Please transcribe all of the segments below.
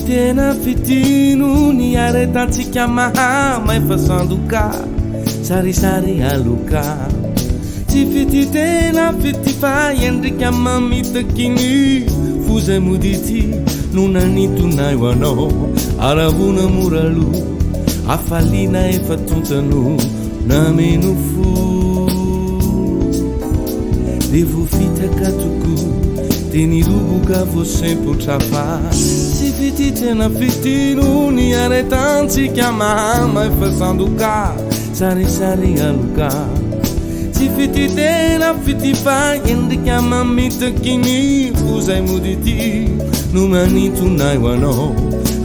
tena fitino ny aretantsika mahamay fa sandoka sarisary aloka tsy fity tena fity fa endrika mamitakiny fozay modity no nanitonay ho anao aravona moralo afalina efa tontano nameno fo de vofitaka toko teny roboka vo sempotrafa tsy fity tena fitino ny aretantsika mahamay fa sandoka sarisary aloka tsy fity tena fity fa endrika mamitakiny fozay modity no manitonay ho anao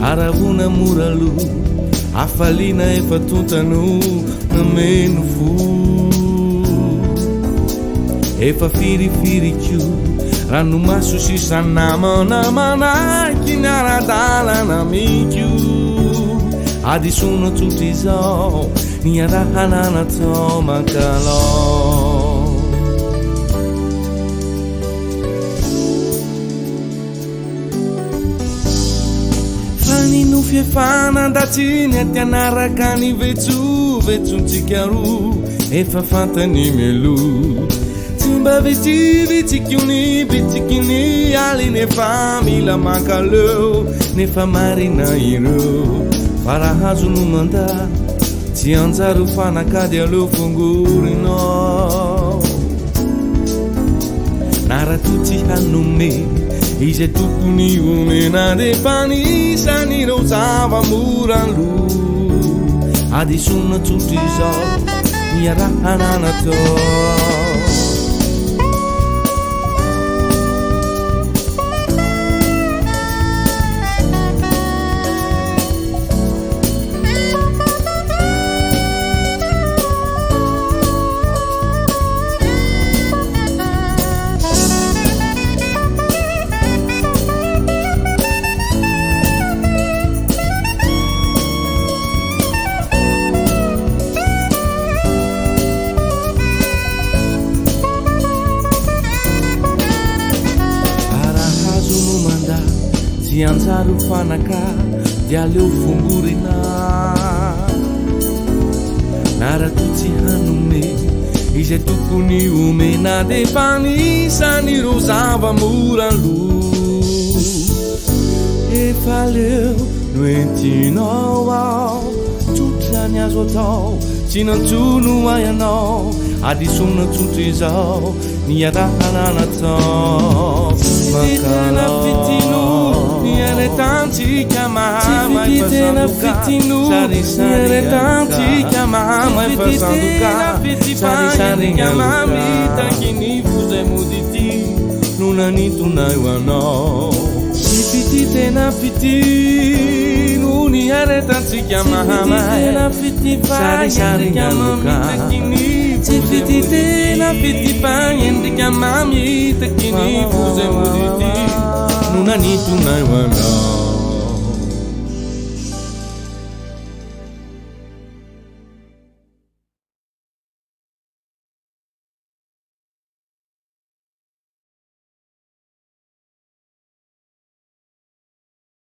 aravona moralo afalina efa tontano nameno fo efa firifirikio ranomaso sisa namanamanaky niaradalana mikio adisona tsotra izao ny arahanana tao mankalao fa nino fiefanandatsiny atianaraka ny vetsovetsontsika ro efa fantany melo mba vitsivitsikiny vitsikiny aly nefa mila mankaleo nefa marina ireo fa raha azo no manda tsy anjaro fanakady aleo fongorinao narato tsy hanome izay tokony omena nefa nisan'ireo zava-moralo adisona tsotra izao niarahanana tao tsy anjaro fanaka dia aleo fongorina narato tsy hanome izay tokony omena defa nisan'ireo zava-moralo efa leo no entinao ao tsotra ny azo atao tsy nantsono ay anao adisona tsotra izao ny arahanana tao mankalao aretantsika mahamay fa sandoka aretantsika mahamay fa sandoka sarisary mamitakiny fozay modity no nanitonay ho anao tsy fity tena fitino ny aretantsika mahamay sarisary aloka tsy fity tena fity fa endrika mamitakiny fozay modity no nanitonay ho anao